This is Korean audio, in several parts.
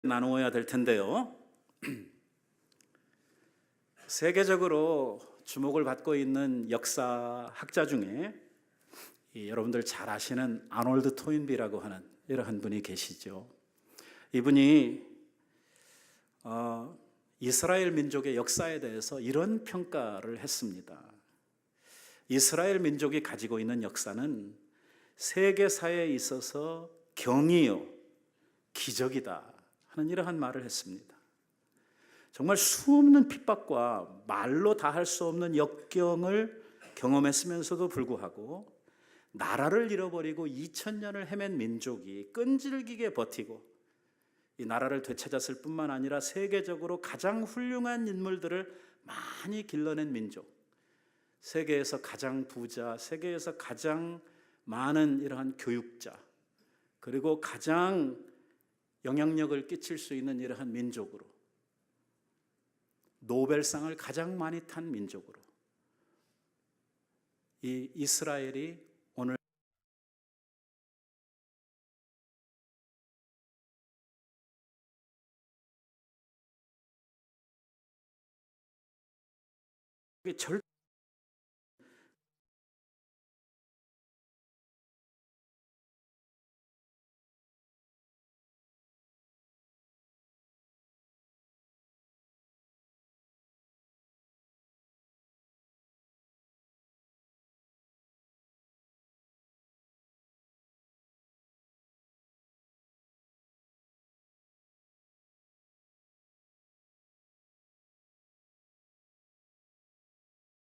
나누어야 될 텐데요. 세계적으로 주목을 받고 있는 역사학자 중에 여러분들 잘 아시는 아놀드 토인비라고 하는 이러한 분이 계시죠. 이분이 이스라엘 민족의 역사에 대해서 이런 평가를 했습니다. 이스라엘 민족이 가지고 있는 역사는 세계사에 있어서 경이요 기적이다 하는 이러한 말을 했습니다. 정말 수없는 핍박과 말로 다 할 수 없는 역경을 경험했으면서도 불구하고 나라를 잃어버리고 2000년을 헤맨 민족이 끈질기게 버티고 이 나라를 되찾았을 뿐만 아니라 세계적으로 가장 훌륭한 인물들을 많이 길러낸 민족, 세계에서 가장 부자, 세계에서 가장 많은 이러한 교육자, 그리고 가장 영향력을 끼칠 수 있는 이러한 민족으로, 노벨상을 가장 많이 탄 민족으로 이 이스라엘이 오늘 절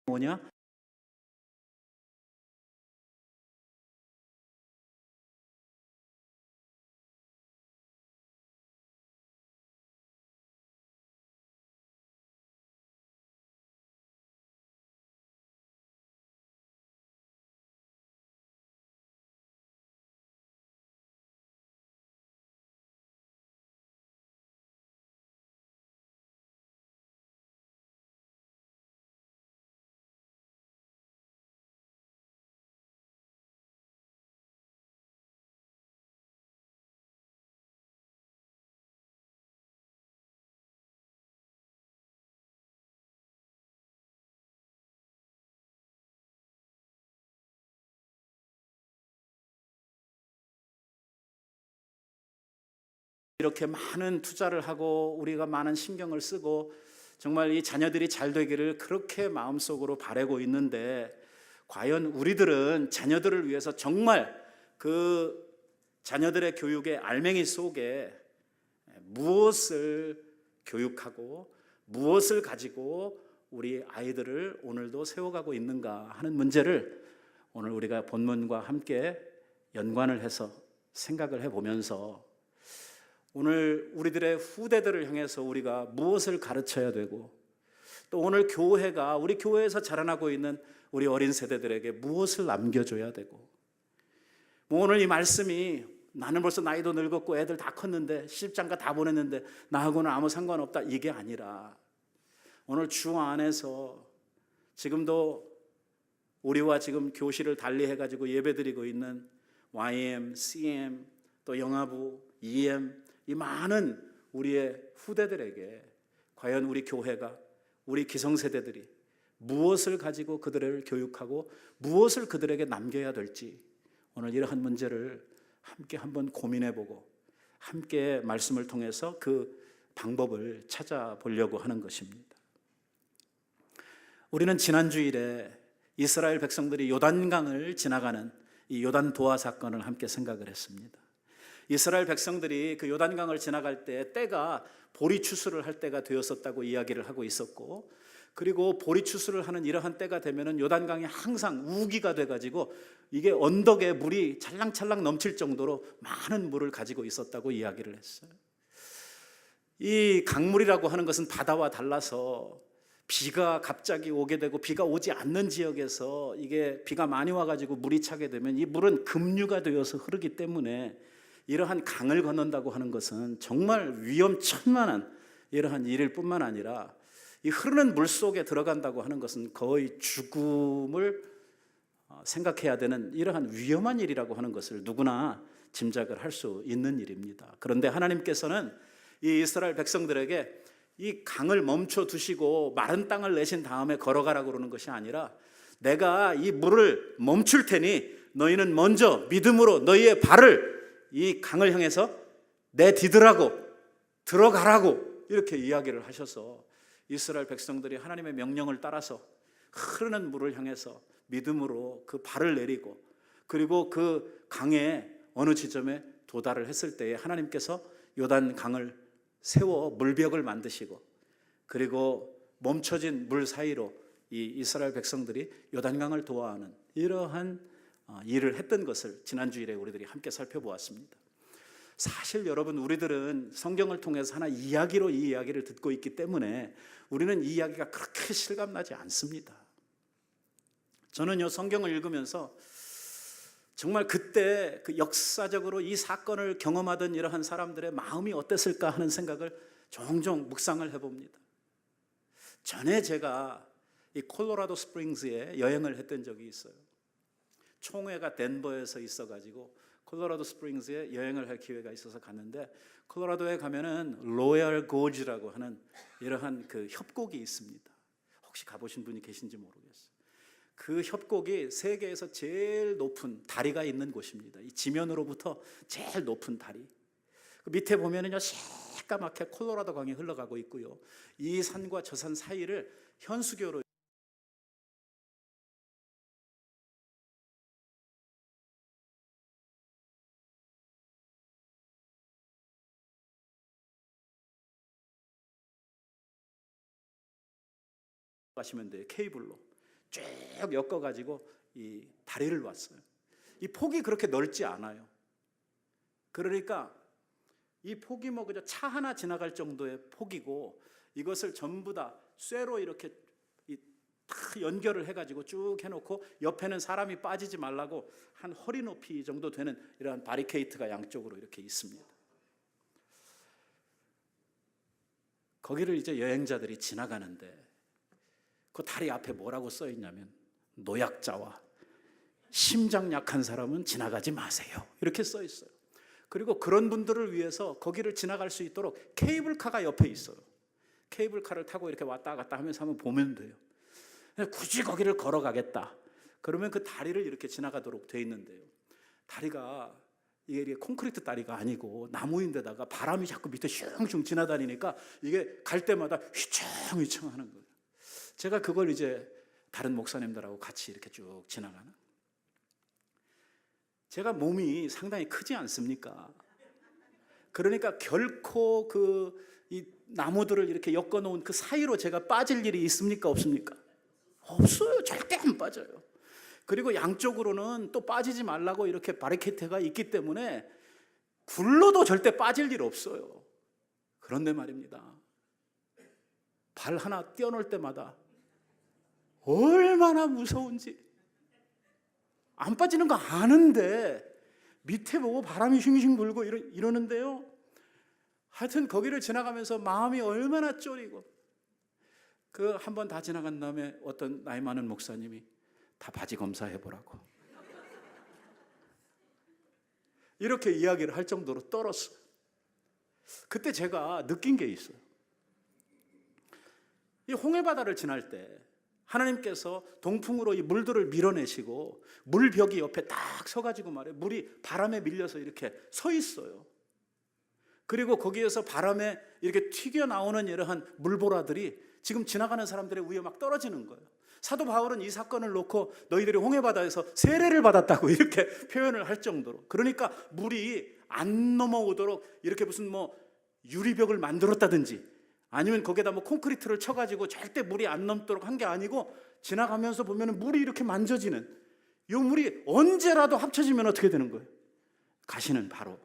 뭐냐? 이렇게 많은 투자를 하고 우리가 많은 신경을 쓰고 정말 이 자녀들이 잘 되기를 그렇게 마음속으로 바라고 있는데, 과연 우리들은 자녀들을 위해서 정말 그 자녀들의 교육의 알맹이 속에 무엇을 교육하고 무엇을 가지고 우리 아이들을 오늘도 세워가고 있는가 하는 문제를 오늘 우리가 본문과 함께 연관을 해서 생각을 해보면서, 오늘 우리들의 후대들을 향해서 우리가 무엇을 가르쳐야 되고, 또 오늘 교회가 우리 교회에서 자라나고 있는 우리 어린 세대들에게 무엇을 남겨줘야 되고, 오늘 이 말씀이 나는 벌써 나이도 늙었고 애들 다 컸는데 시집장가 다 보냈는데 나하고는 아무 상관없다, 이게 아니라 오늘 주 안에서 지금도 우리와 지금 교실을 달리해가지고 예배드리고 있는 YM, CM, 또 영아부, EM, 이 많은 우리의 후대들에게 과연 우리 교회가, 우리 기성세대들이 무엇을 가지고 그들을 교육하고 무엇을 그들에게 남겨야 될지, 오늘 이러한 문제를 함께 한번 고민해보고 함께 말씀을 통해서 그 방법을 찾아보려고 하는 것입니다. 우리는 지난 주일에 이스라엘 백성들이 요단강을 지나가는 이 요단 도하 사건을 함께 생각을 했습니다. 이스라엘 백성들이 그 요단강을 지나갈 때 때가 보리 추수를 할 때가 되었었다고 이야기를 하고 있었고, 그리고 보리 추수를 하는 이러한 때가 되면은 요단강이 항상 우기가 돼가지고 이게 언덕에 물이 찰랑찰랑 넘칠 정도로 많은 물을 가지고 있었다고 이야기를 했어요. 이 강물이라고 하는 것은 바다와 달라서 비가 갑자기 오게 되고 비가 오지 않는 지역에서 이게 비가 많이 와가지고 물이 차게 되면 이 물은 급류가 되어서 흐르기 때문에 이러한 강을 건넌다고 하는 것은 정말 위험천만한 이러한 일일 뿐만 아니라 이 흐르는 물 속에 들어간다고 하는 것은 거의 죽음을 생각해야 되는 이러한 위험한 일이라고 하는 것을 누구나 짐작을 할 수 있는 일입니다. 그런데 하나님께서는 이 이스라엘 백성들에게 이 강을 멈춰 두시고 마른 땅을 내신 다음에 걸어가라고 그러는 것이 아니라 내가 이 물을 멈출 테니 너희는 먼저 믿음으로 너희의 발을 이 강을 향해서 내디디라고 들어가라고 이렇게 이야기를 하셔서 이스라엘 백성들이 하나님의 명령을 따라서 흐르는 물을 향해서 믿음으로 그 발을 내리고 그리고 그 강에 어느 지점에 도달을 했을 때에 하나님께서 요단 강을 세워 물벽을 만드시고 그리고 멈춰진 물 사이로 이 이스라엘 백성들이 요단강을 도하는 이러한 일을 했던 것을 지난주일에 우리들이 함께 살펴보았습니다. 사실 여러분, 우리들은 성경을 통해서 하나 이야기로 이 이야기를 듣고 있기 때문에 우리는 이 이야기가 그렇게 실감나지 않습니다. 저는요, 성경을 읽으면서 정말 그때 그 역사적으로 이 사건을 경험하던 이러한 사람들의 마음이 어땠을까 하는 생각을 종종 묵상을 해봅니다. 전에 제가 이 콜로라도 스프링스에 여행을 했던 적이 있어요. 총회가 덴버에서 있어가지고 콜로라도 스프링스에 여행을 할 기회가 있어서 갔는데, 콜로라도에 가면은 로얄 고지라고 하는 이러한 그 협곡이 있습니다. 혹시 가보신 분이 계신지 모르겠어요. 그 협곡이 세계에서 제일 높은 다리가 있는 곳입니다. 이 지면으로부터 제일 높은 다리. 그 밑에 보면은요, 새까맣게 콜로라도 강이 흘러가고 있고요. 이 산과 저 산 사이를 현수교로 가시면 돼요. 케이블로 쭉 엮어가지고 이 다리를 놨어요. 이 폭이 그렇게 넓지 않아요. 그러니까 이 폭이 뭐 그저 차 하나 지나갈 정도의 폭이고, 이것을 전부 다 쇠로 이렇게 다 연결을 해가지고 쭉 해놓고 옆에는 사람이 빠지지 말라고 한 허리 높이 정도 되는 이러한 바리케이트가 양쪽으로 이렇게 있습니다. 거기를 이제 여행자들이 지나가는데 그 다리 앞에 뭐라고 써 있냐면, 노약자와 심장 약한 사람은 지나가지 마세요, 이렇게 써 있어요. 그리고 그런 분들을 위해서 거기를 지나갈 수 있도록 케이블카가 옆에 있어요. 케이블카를 타고 이렇게 왔다 갔다 하면서 한번 보면 돼요. 굳이 거기를 걸어가겠다 그러면 그 다리를 이렇게 지나가도록 돼 있는데요, 다리가 이게 콘크리트 다리가 아니고 나무인데다가 바람이 자꾸 밑에 슝슝 지나다니니까 이게 갈 때마다 휘청휘청 하는 거예요. 제가 그걸 이제 다른 목사님들하고 같이 이렇게 쭉 지나가는, 제가 몸이 상당히 크지 않습니까? 그러니까 결코 이 나무들을 이렇게 엮어 놓은 그 사이로 제가 빠질 일이 있습니까? 없습니까? 없어요. 절대 안 빠져요. 그리고 양쪽으로는 또 빠지지 말라고 이렇게 바리케이트가 있기 때문에 굴러도 절대 빠질 일 없어요. 그런데 말입니다, 발 하나 떼어놓을 때마다 얼마나 무서운지, 안 빠지는 거 아는데 밑에 보고 바람이 싱싱 불고 이러는데요, 하여튼 거기를 지나가면서 마음이 얼마나 쫄이고, 그 한 번 다 지나간 다음에 어떤 나이 많은 목사님이 다 바지 검사해보라고 이렇게 이야기를 할 정도로 떨었어요. 그때 제가 느낀 게 있어요. 이 홍해바다를 지날 때 하나님께서 동풍으로 이 물들을 밀어내시고 물벽이 옆에 딱 서가지고 말이에요, 물이 바람에 밀려서 이렇게 서 있어요. 그리고 거기에서 바람에 이렇게 튀겨나오는 이러한 물보라들이 지금 지나가는 사람들의 위에 막 떨어지는 거예요. 사도 바울은 이 사건을 놓고 너희들이 홍해바다에서 세례를 받았다고 이렇게 표현을 할 정도로, 그러니까 물이 안 넘어오도록 이렇게 무슨 뭐 유리벽을 만들었다든지 아니면 거기에다 뭐 콘크리트를 쳐가지고 절대 물이 안 넘도록 한 게 아니고, 지나가면서 보면 물이 이렇게 만져지는, 이 물이 언제라도 합쳐지면 어떻게 되는 거예요? 가시는 바로.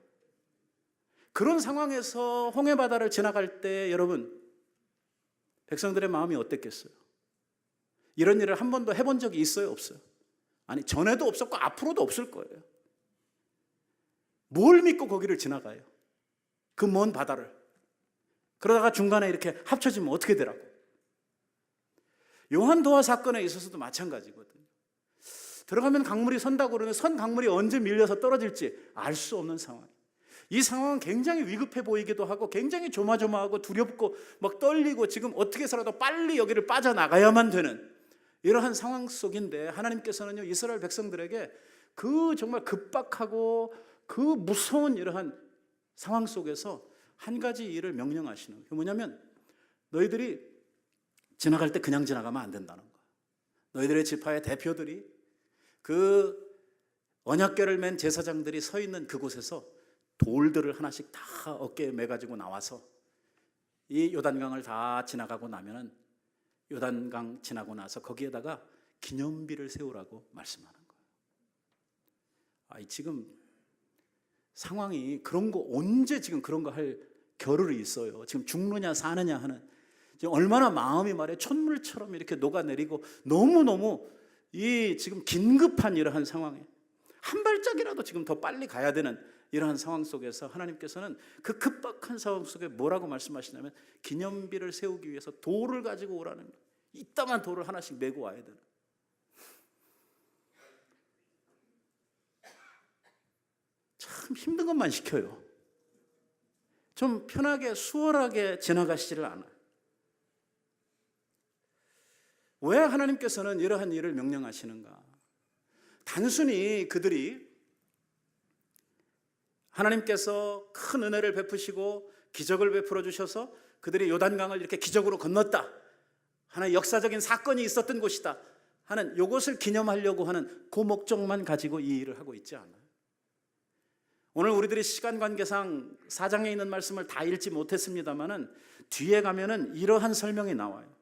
그런 상황에서 홍해바다를 지나갈 때 여러분, 백성들의 마음이 어땠겠어요? 이런 일을 한 번도 해본 적이 있어요? 없어요? 아니, 전에도 없었고 앞으로도 없을 거예요. 뭘 믿고 거기를 지나가요? 그 먼 바다를. 그러다가 중간에 이렇게 합쳐지면 어떻게 되라고? 요한도화 사건에 있어서도 마찬가지거든요. 들어가면 강물이 선다고 그러는데 선 강물이 언제 밀려서 떨어질지 알 수 없는 상황. 이 상황은 굉장히 위급해 보이기도 하고 굉장히 조마조마하고 두렵고 막 떨리고 지금 어떻게 해서라도 빨리 여기를 빠져나가야만 되는 이러한 상황 속인데, 하나님께서는요 이스라엘 백성들에게 그 정말 급박하고 그 무서운 이러한 상황 속에서 한 가지 일을 명령하시는 거예요. 뭐냐면 너희들이 지나갈 때 그냥 지나가면 안 된다는 거예요. 너희들의 지파의 대표들이, 그 언약궤를 맨 제사장들이 서 있는 그곳에서 돌들을 하나씩 다 어깨에 매가지고 나와서 이 요단강을 다 지나가고 나면은, 요단강 지나고 나서 거기에다가 기념비를 세우라고 말씀하는 거예요. 지금 상황이 그런 거, 언제 지금 그런 거 할 겨를이 있어요? 지금 죽느냐 사느냐 하는, 지금 얼마나 마음이 말이에요 촛물처럼 이렇게 녹아내리고 너무너무 이 지금 긴급한 이러한 상황에 한 발짝이라도 지금 더 빨리 가야 되는 이러한 상황 속에서 하나님께서는 그 급박한 상황 속에 뭐라고 말씀하시냐면 기념비를 세우기 위해서 돌을 가지고 오라는 거예요. 이따만 돌을 하나씩 메고 와야 되는. 참 힘든 것만 시켜요. 좀 편하게 수월하게 지나가시지를 않아요. 왜 하나님께서는 이러한 일을 명령하시는가? 단순히 그들이 하나님께서 큰 은혜를 베푸시고 기적을 베풀어 주셔서 그들이 요단강을 이렇게 기적으로 건넜다, 하나의 역사적인 사건이 있었던 곳이다 하는 이것을 기념하려고 하는 그 목적만 가지고 이 일을 하고 있지 않아요. 오늘 우리들이 시간 관계상 4장에 있는 말씀을 다 읽지 못했습니다만은 뒤에 가면은 이러한 설명이 나와요.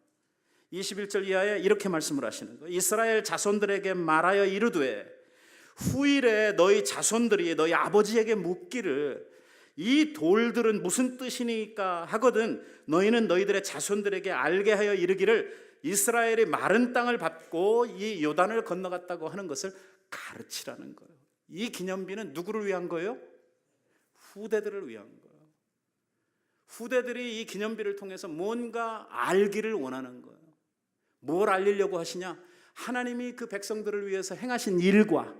21절 이하에 이렇게 말씀을 하시는 거예요. 이스라엘 자손들에게 말하여 이르되 후일에 너희 자손들이 너희 아버지에게 묻기를 이 돌들은 무슨 뜻이니까 하거든 너희는 너희들의 자손들에게 알게 하여 이르기를 이스라엘이 마른 땅을 밟고 이 요단을 건너갔다고 하는 것을 가르치라는 거예요. 이 기념비는 누구를 위한 거예요? 후대들을 위한 거예요. 후대들이 이 기념비를 통해서 뭔가 알기를 원하는 거예요. 뭘 알리려고 하시냐? 하나님이 그 백성들을 위해서 행하신 일과,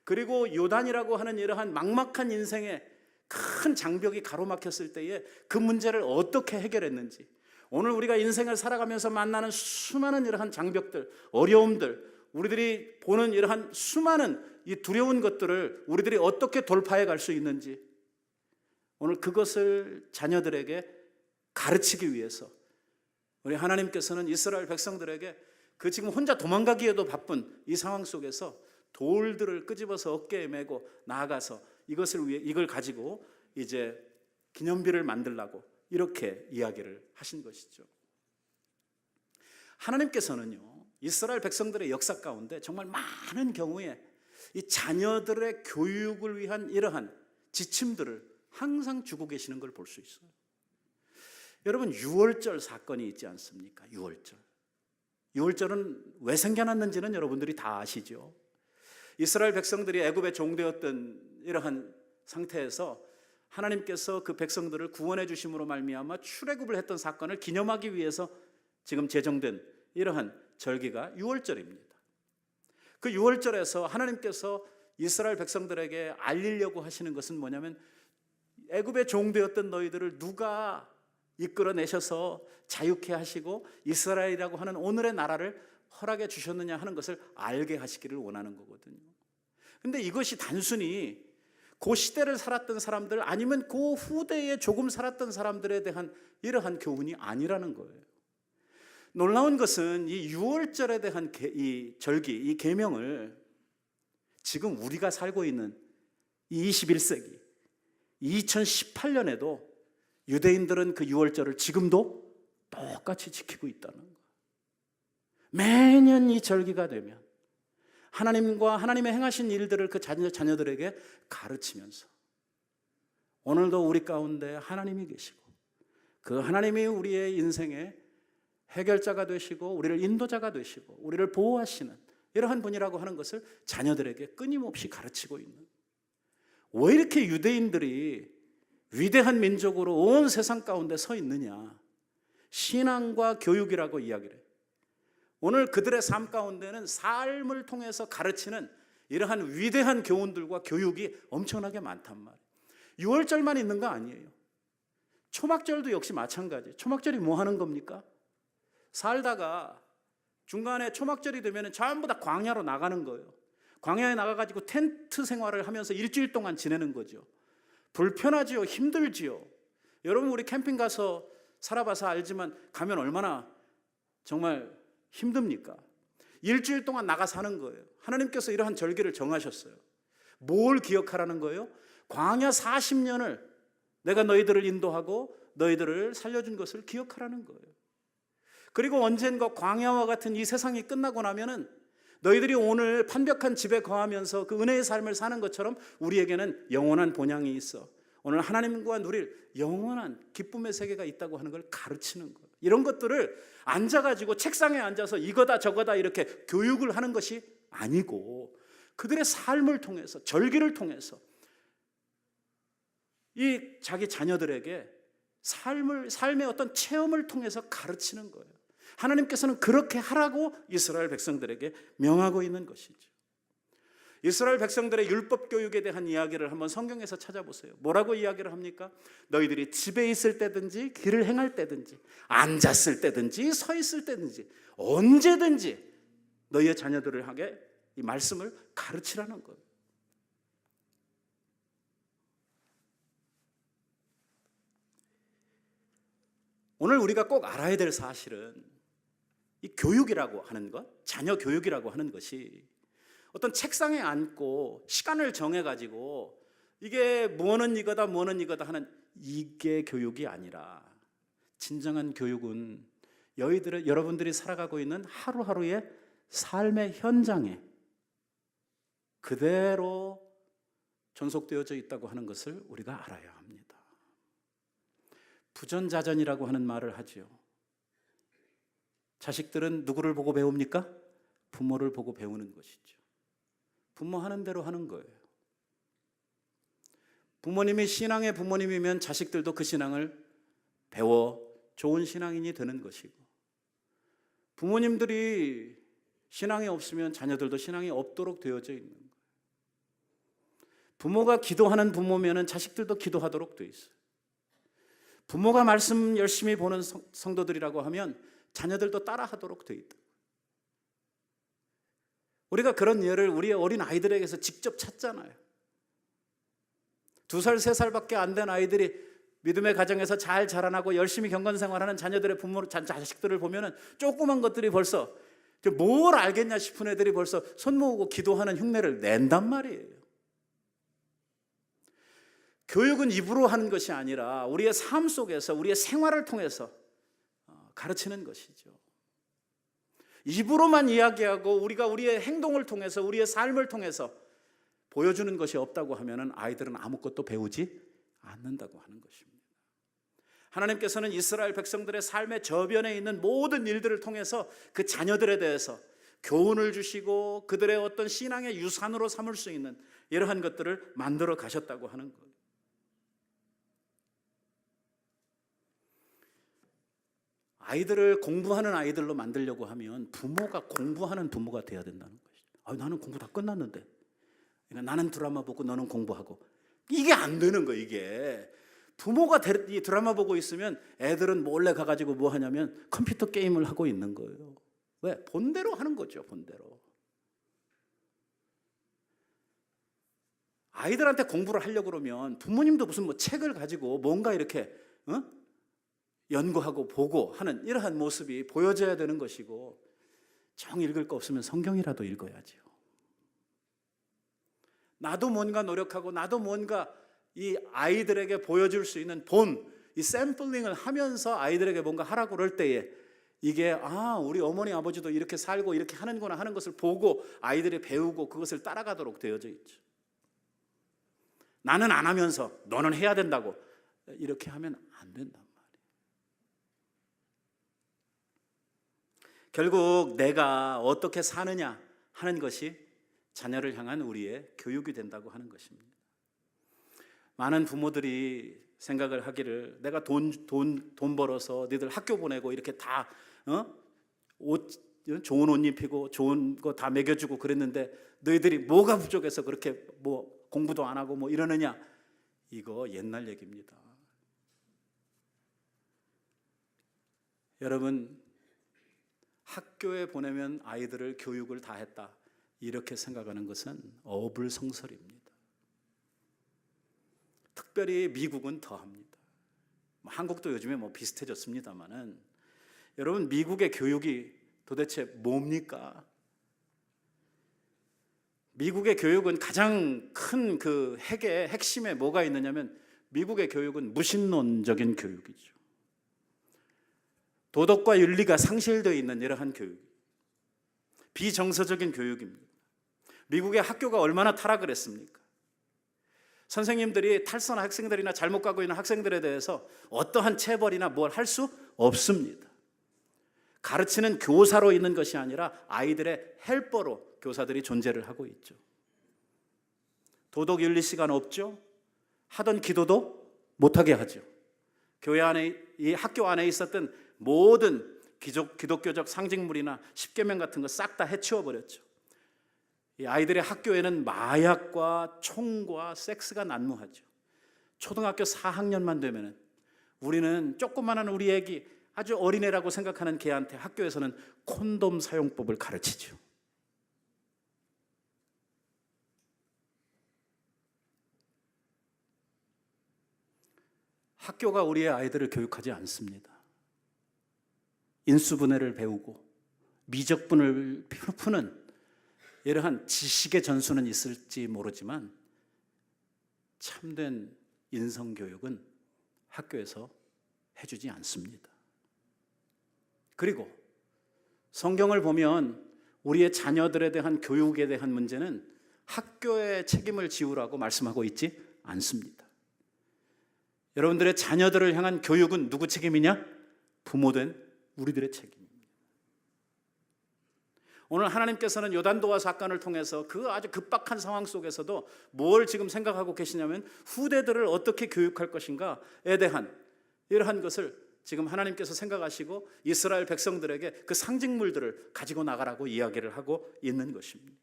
그리고 요단이라고 하는 이러한 막막한 인생에 큰 장벽이 가로막혔을 때에 그 문제를 어떻게 해결했는지, 오늘 우리가 인생을 살아가면서 만나는 수많은 이러한 장벽들, 어려움들, 우리들이 보는 이러한 수많은 이 두려운 것들을 우리들이 어떻게 돌파해 갈 수 있는지, 오늘 그것을 자녀들에게 가르치기 위해서 우리 하나님께서는 이스라엘 백성들에게 그 지금 혼자 도망가기에도 바쁜 이 상황 속에서 돌들을 끄집어서 어깨에 메고 나아가서 이것을 위해, 이걸 가지고 이제 기념비를 만들라고 이렇게 이야기를 하신 것이죠. 하나님께서는요 이스라엘 백성들의 역사 가운데 정말 많은 경우에 이 자녀들의 교육을 위한 이러한 지침들을 항상 주고 계시는 걸 볼 수 있어요. 여러분, 유월절 사건이 있지 않습니까? 유월절은 왜 생겨났는지는 여러분들이 다 아시죠. 이스라엘 백성들이 애굽에 종되었던 이러한 상태에서 하나님께서 그 백성들을 구원해 주심으로 말미암아 출애굽을 했던 사건을 기념하기 위해서 지금 제정된 이러한 절기가 유월절입니다. 그 유월절에서 하나님께서 이스라엘 백성들에게 알리려고 하시는 것은 뭐냐면 애굽에 종되었던 너희들을 누가 이끌어내셔서 자유케 하시고 이스라엘이라고 하는 오늘의 나라를 허락해 주셨느냐 하는 것을 알게 하시기를 원하는 거거든요. 근데 이것이 단순히 그 시대를 살았던 사람들 아니면 그 후대에 조금 살았던 사람들에 대한 이러한 교훈이 아니라는 거예요. 놀라운 것은 이 유월절에 대한 이 절기, 이 계명을 지금 우리가 살고 있는 이 21세기 2018년에도 유대인들은 그 유월절을 지금도 똑같이 지키고 있다는 거예요. 매년 이 절기가 되면 하나님과 하나님의 행하신 일들을 그 자녀들에게 가르치면서 오늘도 우리 가운데 하나님이 계시고 그 하나님이 우리의 인생의 해결자가 되시고 우리를 인도자가 되시고 우리를 보호하시는 이러한 분이라고 하는 것을 자녀들에게 끊임없이 가르치고 있는, 왜 이렇게 유대인들이 위대한 민족으로 온 세상 가운데 서 있느냐? 신앙과 교육이라고 이야기를 해요. 오늘 그들의 삶 가운데는 삶을 통해서 가르치는 이러한 위대한 교훈들과 교육이 엄청나게 많단 말이에요. 유월절만 있는 거 아니에요. 초막절도 역시 마찬가지. 초막절이 뭐 하는 겁니까? 살다가 중간에 초막절이 되면 전부 다 광야로 나가는 거예요. 광야에 나가가지고 텐트 생활을 하면서 일주일 동안 지내는 거죠. 불편하지요. 힘들지요. 여러분 우리 캠핑 가서 살아봐서 알지만 가면 얼마나 정말 힘듭니까? 일주일 동안 나가 사는 거예요. 하나님께서 이러한 절기를 정하셨어요. 뭘 기억하라는 거예요? 광야 40년을 내가 너희들을 인도하고 너희들을 살려준 것을 기억하라는 거예요. 그리고 언젠가 광야와 같은 이 세상이 끝나고 나면은 너희들이 오늘 판벽한 집에 거하면서 그 은혜의 삶을 사는 것처럼 우리에게는 영원한 본향이 있어. 오늘 하나님과 누릴 영원한 기쁨의 세계가 있다고 하는 걸 가르치는 거예요. 이런 것들을 앉아가지고 책상에 앉아서 이거다 저거다 이렇게 교육을 하는 것이 아니고 그들의 삶을 통해서 절기를 통해서 이 자기 자녀들에게 삶의 어떤 체험을 통해서 가르치는 거예요. 하나님께서는 그렇게 하라고 이스라엘 백성들에게 명하고 있는 것이죠. 이스라엘 백성들의 율법 교육에 대한 이야기를 한번 성경에서 찾아보세요. 뭐라고 이야기를 합니까? 너희들이 집에 있을 때든지 길을 행할 때든지 앉았을 때든지 서 있을 때든지 언제든지 너희의 자녀들을 하게 이 말씀을 가르치라는 거예요. 오늘 우리가 꼭 알아야 될 사실은 이 교육이라고 하는 것, 자녀 교육이라고 하는 것이 어떤 책상에 앉고 시간을 정해가지고 이게 뭐는 이거다 뭐는 이거다 하는 이게 교육이 아니라 진정한 교육은 여러분들이 살아가고 있는 하루하루의 삶의 현장에 그대로 존속되어져 있다고 하는 것을 우리가 알아야 합니다. 부전자전이라고 하는 말을 하지요. 자식들은 누구를 보고 배웁니까? 부모를 보고 배우는 것이죠. 부모 하는 대로 하는 거예요. 부모님이 신앙의 부모님이면 자식들도 그 신앙을 배워 좋은 신앙인이 되는 것이고 부모님들이 신앙이 없으면 자녀들도 신앙이 없도록 되어져 있는 거예요. 부모가 기도하는 부모면 자식들도 기도하도록 되어 있어요. 부모가 말씀 열심히 보는 성도들이라고 하면 자녀들도 따라하도록 되어 있다. 우리가 그런 예를 우리의 어린 아이들에게서 직접 찾잖아요. 2살, 3살밖에 안 된 아이들이 믿음의 가정에서 잘 자라나고 열심히 경건생활하는 자녀들의 자식들을 보면 조그만 것들이 벌써 뭘 알겠냐 싶은 애들이 벌써 손 모으고 기도하는 흉내를 낸단 말이에요. 교육은 입으로 하는 것이 아니라 우리의 삶 속에서 우리의 생활을 통해서 가르치는 것이죠. 입으로만 이야기하고 우리가 우리의 행동을 통해서 우리의 삶을 통해서 보여주는 것이 없다고 하면 아이들은 아무것도 배우지 않는다고 하는 것입니다. 하나님께서는 이스라엘 백성들의 삶의 저변에 있는 모든 일들을 통해서 그 자녀들에 대해서 교훈을 주시고 그들의 어떤 신앙의 유산으로 삼을 수 있는 이러한 것들을 만들어 가셨다고 하는 거예요. 아이들을 공부하는 아이들로 만들려고 하면 부모가 공부하는 부모가 돼야 된다는 것이죠. 나는 공부 다 끝났는데 그러니까 나는 드라마 보고 너는 공부하고 이게 안 되는 거예요. 이게 부모가 이 드라마 보고 있으면 애들은 몰래 가가지고 뭐 하냐면 컴퓨터 게임을 하고 있는 거예요. 왜? 본대로 하는 거죠. 본대로. 아이들한테 공부를 하려고 그러면 부모님도 무슨 뭐 책을 가지고 뭔가 이렇게 연구하고 보고 하는 이러한 모습이 보여져야 되는 것이고 정 읽을 거 없으면 성경이라도 읽어야죠. 나도 뭔가 노력하고 나도 뭔가 이 아이들에게 보여줄 수 있는 이 샘플링을 하면서 아이들에게 뭔가 하라고 그럴 때에 이게 우리 어머니 아버지도 이렇게 살고 이렇게 하는구나 하는 것을 보고 아이들이 배우고 그것을 따라가도록 되어져 있죠. 나는 안 하면서 너는 해야 된다고 이렇게 하면 안 된단 말이에요. 결국 내가 어떻게 사느냐 하는 것이 자녀를 향한 우리의 교육이 된다고 하는 것입니다. 많은 부모들이 생각을 하기를 내가 돈 벌어서 너희들 학교 보내고 이렇게 다 좋은 옷 입히고 좋은 거 다 먹여주고 그랬는데 너희들이 뭐가 부족해서 그렇게 뭐 공부도 안 하고 뭐 이러느냐. 이거 옛날 얘기입니다. 여러분, 학교에 보내면 아이들을 교육을 다 했다, 이렇게 생각하는 것은 어불성설입니다. 특별히 미국은 더합니다. 한국도 요즘에 비슷해졌습니다만은, 여러분, 미국의 교육이 도대체 뭡니까? 미국의 교육은 가장 큰 그 핵의 핵심에 뭐가 있느냐면, 미국의 교육은 무신론적인 교육이죠. 도덕과 윤리가 상실되어 있는 이러한 교육, 비정서적인 교육입니다. 미국의 학교가 얼마나 타락을 했습니까? 선생님들이 탈선한 학생들이나 잘못 가고 있는 학생들에 대해서 어떠한 체벌이나 뭘 할 수 없습니다. 가르치는 교사로 있는 것이 아니라 아이들의 헬퍼로 교사들이 존재를 하고 있죠. 도덕 윤리 시간 없죠. 하던 기도도 못하게 하죠. 교회 안에, 이 학교 안에 있었던 모든 기독교적 상징물이나 십계명 같은 거 싹 다 해치워 버렸죠. 이 아이들의 학교에는 마약과 총과 섹스가 난무하죠. 초등학교 4학년만 되면은 우리는 조그마한 우리 애기, 아주 어린애라고 생각하는 걔한테 학교에서는 콘돔 사용법을 가르치죠. 학교가 우리의 아이들을 교육하지 않습니다. 인수분해를 배우고 미적분을 푸는 이러한 지식의 전수는 있을지 모르지만, 참된 인성교육은 학교에서 해주지 않습니다. 그리고 성경을 보면 우리의 자녀들에 대한 교육에 대한 문제는 학교의 책임을 지우라고 말씀하고 있지 않습니다. 여러분들의 자녀들을 향한 교육은 누구 책임이냐? 부모된 우리들의 책임입니다. 오늘 하나님께서는 요단도와 사건을 통해서 그 아주 급박한 상황 속에서도 뭘 지금 생각하고 계시냐면, 후대들을 어떻게 교육할 것인가에 대한 이러한 것을 지금 하나님께서 생각하시고 이스라엘 백성들에게 그 상징물들을 가지고 나가라고 이야기를 하고 있는 것입니다.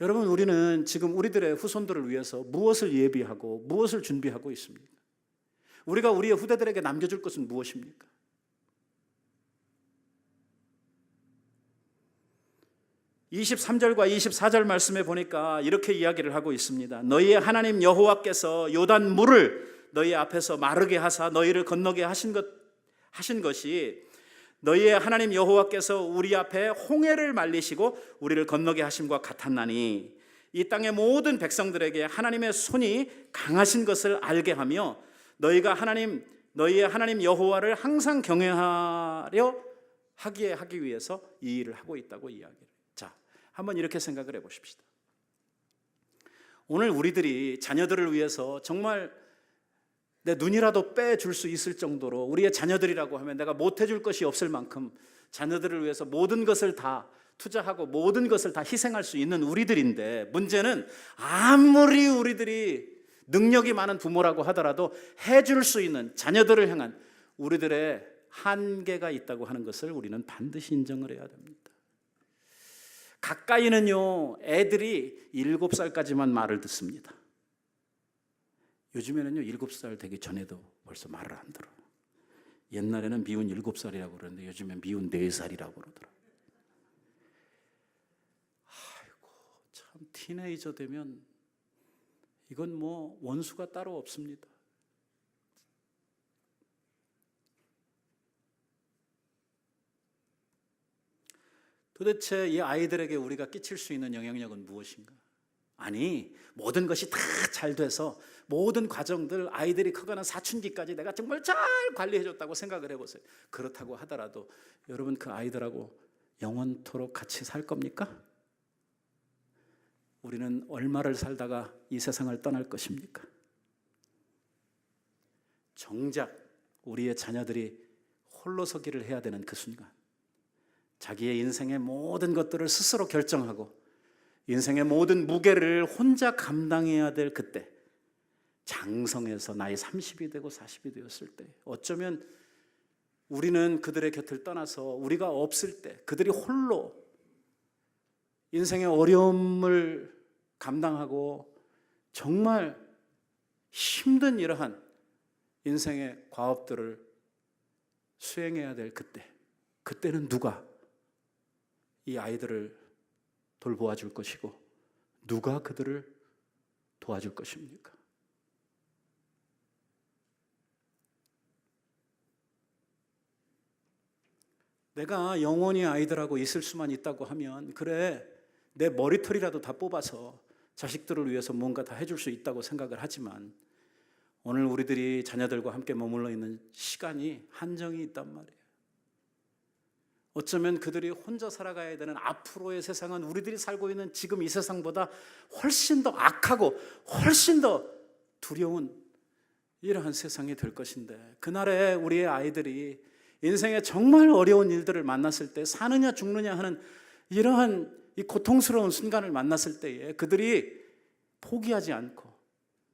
여러분, 우리는 지금 우리들의 후손들을 위해서 무엇을 예비하고 무엇을 준비하고 있습니까? 우리가 우리의 후대들에게 남겨줄 것은 무엇입니까? (23절과 24절) 말씀에 보니까 이렇게 이야기를 하고 있습니다. 너희의 하나님 여호와께서 요단 물을 너희 앞에서 마르게 하사 너희를 건너게 하신 것이, 너희의 하나님 여호와께서 우리 앞에 홍해를 말리시고 우리를 건너게 하심과 같았나니, 이 땅의 모든 백성들에게 하나님의 손이 강하신 것을 알게 하며 너희의 하나님 여호와를 항상 경외하려 하기 위해서 이 일을 하고 있다고 이야기를. 자, 한번 이렇게 생각을 해보십시다. 오늘 우리들이 자녀들을 위해서 정말 내 눈이라도 빼줄 수 있을 정도로, 우리의 자녀들이라고 하면 내가 못해줄 것이 없을 만큼 자녀들을 위해서 모든 것을 다 투자하고 모든 것을 다 희생할 수 있는 우리들인데, 문제는 아무리 우리들이 능력이 많은 부모라고 하더라도 해줄 수 있는 자녀들을 향한 우리들의 한계가 있다고 하는 것을 우리는 반드시 인정을 해야 됩니다. 가까이는요, 애들이 7살까지만 말을 듣습니다. 요즘에는요, 7살 되기 전에도 벌써 말을 안 들어요. 옛날에는 미운 7살이라고 그러는데 요즘엔 미운 4살이라고 그러더라고요. 아이고, 참 티네이저 되면 이건 원수가 따로 없습니다. 도대체 이 아이들에게 우리가 끼칠 수 있는 영향력은 무엇인가? 아니, 모든 것이 다 잘 돼서 모든 과정들, 아이들이 크거나 사춘기까지 내가 정말 잘 관리해줬다고 생각을 해보세요. 그렇다고 하더라도 여러분, 그 아이들하고 영원토록 같이 살 겁니까? 우리는 얼마를 살다가 이 세상을 떠날 것입니까? 정작 우리의 자녀들이 홀로서기를 해야 되는 그 순간, 자기의 인생의 모든 것들을 스스로 결정하고 인생의 모든 무게를 혼자 감당해야 될 그때, 장성해서 나이 30이 되고 40이 되었을 때, 어쩌면 우리는 그들의 곁을 떠나서 우리가 없을 때 그들이 홀로 인생의 어려움을 감당하고 정말 힘든 이러한 인생의 과업들을 수행해야 될 그때는 누가 이 아이들을 돌보아 줄 것이고 누가 그들을 도와줄 것입니까? 내가 영원히 아이들하고 있을 수만 있다고 하면 그래, 내 머리털이라도 다 뽑아서 자식들을 위해서 뭔가 다 해줄 수 있다고 생각을 하지만 오늘 우리들이 자녀들과 함께 머물러 있는 시간이 한정이 있단 말이에요. 어쩌면 그들이 혼자 살아가야 되는 앞으로의 세상은 우리들이 살고 있는 지금 이 세상보다 훨씬 더 악하고 훨씬 더 두려운 이러한 세상이 될 것인데, 그날에 우리의 아이들이 인생의 정말 어려운 일들을 만났을 때, 사느냐 죽느냐 하는 이러한 이 고통스러운 순간을 만났을 때에 그들이 포기하지 않고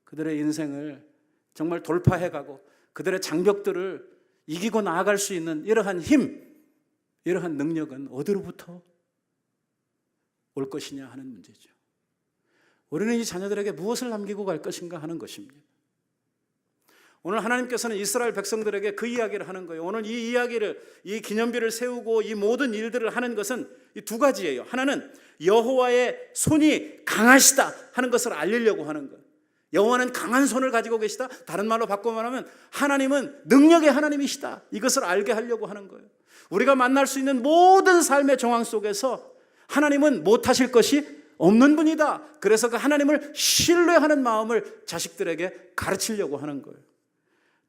그들의 인생을 정말 돌파해가고 그들의 장벽들을 이기고 나아갈 수 있는 이러한 힘, 이러한 능력은 어디로부터 올 것이냐 하는 문제죠. 우리는 이 자녀들에게 무엇을 남기고 갈 것인가 하는 것입니다. 오늘 하나님께서는 이스라엘 백성들에게 그 이야기를 하는 거예요. 오늘 이 이야기를, 이 기념비를 세우고 이 모든 일들을 하는 것은 이 두 가지예요. 하나는 여호와의 손이 강하시다 하는 것을 알리려고 하는 거예요. 여호와는 강한 손을 가지고 계시다. 다른 말로 바꿔 말하면 하나님은 능력의 하나님이시다. 이것을 알게 하려고 하는 거예요. 우리가 만날 수 있는 모든 삶의 정황 속에서 하나님은 못하실 것이 없는 분이다. 그래서 그 하나님을 신뢰하는 마음을 자식들에게 가르치려고 하는 거예요.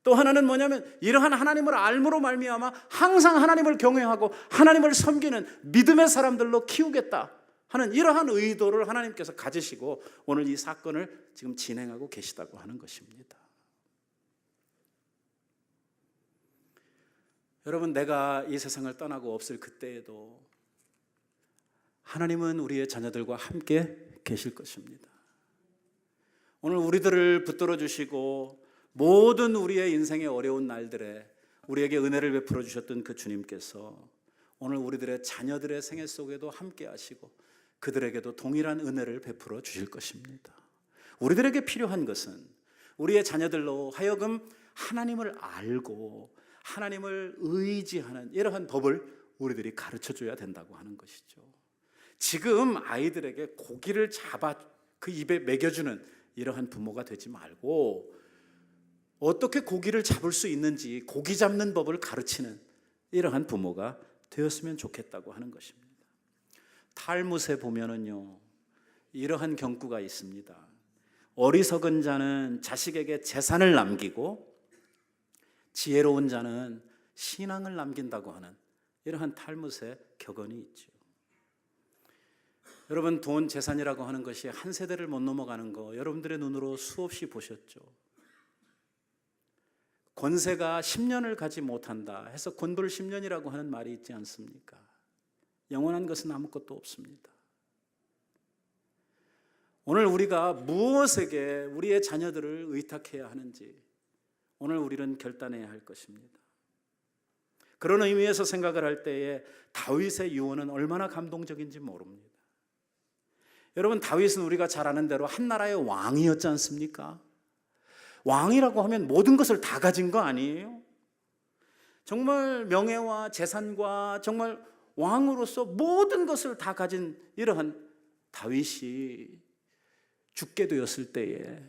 또 하나는 뭐냐면 이러한 하나님을 알므로 말미암아 항상 하나님을 경외하고 하나님을 섬기는 믿음의 사람들로 키우겠다 하는 이러한 의도를 하나님께서 가지시고 오늘 이 사건을 지금 진행하고 계시다고 하는 것입니다. 여러분, 내가 이 세상을 떠나고 없을 그때에도 하나님은 우리의 자녀들과 함께 계실 것입니다. 오늘 우리들을 붙들어 주시고 모든 우리의 인생의 어려운 날들에 우리에게 은혜를 베풀어 주셨던 그 주님께서 오늘 우리들의 자녀들의 생애 속에도 함께 하시고 그들에게도 동일한 은혜를 베풀어 주실 것입니다. 우리들에게 필요한 것은 우리의 자녀들로 하여금 하나님을 알고 하나님을 의지하는 이러한 법을 우리들이 가르쳐 줘야 된다고 하는 것이죠. 지금 아이들에게 고기를 잡아 그 입에 먹여주는 이러한 부모가 되지 말고 어떻게 고기를 잡을 수 있는지 고기 잡는 법을 가르치는 이러한 부모가 되었으면 좋겠다고 하는 것입니다. 탈무스에 보면은요, 이러한 경구가 있습니다. 어리석은 자는 자식에게 재산을 남기고 지혜로운 자는 신앙을 남긴다고 하는 이러한 탈무스의 격언이 있죠. 여러분, 돈, 재산이라고 하는 것이 한 세대를 못 넘어가는 거 여러분들의 눈으로 수없이 보셨죠. 권세가 10년을 가지 못한다 해서 권불 10년이라고 하는 말이 있지 않습니까? 영원한 것은 아무것도 없습니다. 오늘 우리가 무엇에게 우리의 자녀들을 의탁해야 하는지 오늘 우리는 결단해야 할 것입니다. 그런 의미에서 생각을 할 때에 다윗의 유언은 얼마나 감동적인지 모릅니다. 여러분, 다윗은 우리가 잘 아는 대로 한 나라의 왕이었지 않습니까? 왕이라고 하면 모든 것을 다 가진 거 아니에요? 정말 명예와 재산과 정말 왕으로서 모든 것을 다 가진 이러한 다윗이 죽게 되었을 때에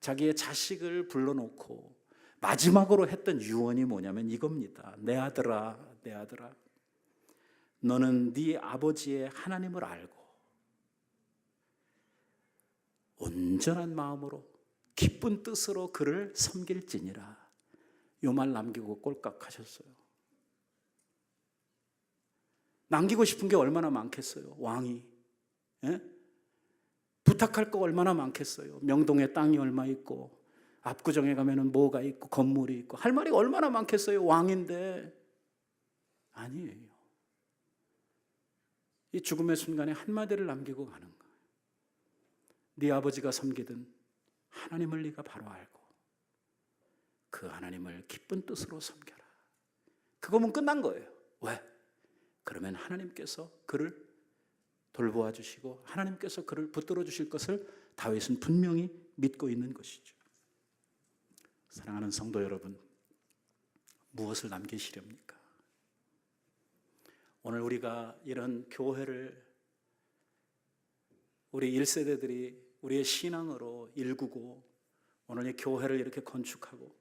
자기의 자식을 불러놓고 마지막으로 했던 유언이 뭐냐면 이겁니다. 내 아들아, 내 아들아, 너는 네 아버지의 하나님을 알고 온전한 마음으로 기쁜 뜻으로 그를 섬길지니라. 이 말 남기고 꼴깍 하셨어요. 남기고 싶은 게 얼마나 많겠어요. 왕이 부탁할 거 얼마나 많겠어요. 명동에 땅이 얼마 있고 압구정에 가면은 뭐가 있고 건물이 있고 할 말이 얼마나 많겠어요. 왕인데 아니에요. 이 죽음의 순간에 한마디를 남기고 가는 거예요. 네 아버지가 섬기던 하나님을 네가 바로 알고 그 하나님을 기쁜 뜻으로 섬겨라. 그거면 끝난 거예요. 왜? 그러면 하나님께서 그를 돌보아 주시고 하나님께서 그를 붙들어 주실 것을 다윗은 분명히 믿고 있는 것이죠. 사랑하는 성도 여러분, 무엇을 남기시렵니까? 오늘 우리가 이런 교회를 우리 1세대들이 우리의 신앙으로 일구고 오늘 이 교회를 이렇게 건축하고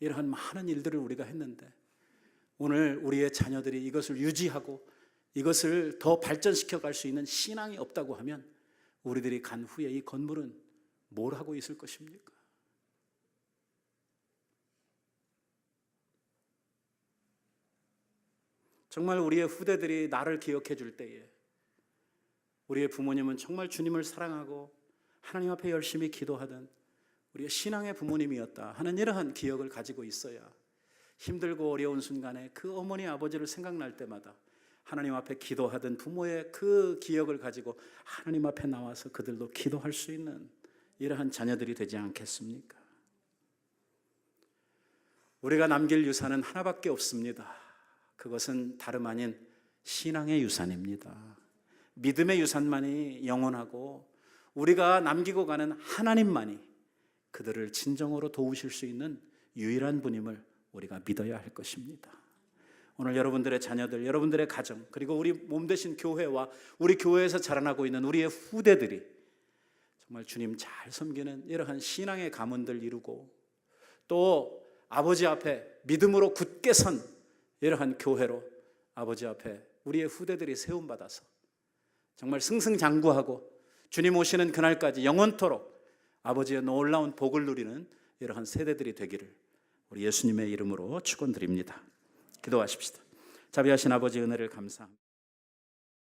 이러한 많은 일들을 우리가 했는데 오늘 우리의 자녀들이 이것을 유지하고 이것을 더 발전시켜 갈 수 있는 신앙이 없다고 하면 우리들이 간 후에 이 건물은 뭘 하고 있을 것입니까? 정말 우리의 후대들이 나를 기억해 줄 때에 우리의 부모님은 정말 주님을 사랑하고 하나님 앞에 열심히 기도하던 우리의 신앙의 부모님이었다 하는 이러한 기억을 가지고 있어야 힘들고 어려운 순간에 그 어머니 아버지를 생각날 때마다 하나님 앞에 기도하던 부모의 그 기억을 가지고 하나님 앞에 나와서 그들도 기도할 수 있는 이러한 자녀들이 되지 않겠습니까? 우리가 남길 유산은 하나밖에 없습니다. 그것은 다름 아닌 신앙의 유산입니다. 믿음의 유산만이 영원하고 우리가 남기고 가는 하나님만이 그들을 진정으로 도우실 수 있는 유일한 분임을 우리가 믿어야 할 것입니다. 오늘 여러분들의 자녀들, 여러분들의 가정, 그리고 우리 몸되신 교회와 우리 교회에서 자라나고 있는 우리의 후대들이 정말 주님 잘 섬기는 이러한 신앙의 가문들 이루고 또 아버지 앞에 믿음으로 굳게 선 이러한 교회로 아버지 앞에 우리의 후대들이 세움받아서 정말 승승장구하고 주님 오시는 그날까지 영원토록 아버지의 놀라운 복을 누리는 이러한 세대들이 되기를 우리 예수님의 이름으로 축원드립니다. 기도하십시다. 자비하신 아버지 은혜를 감사합니다.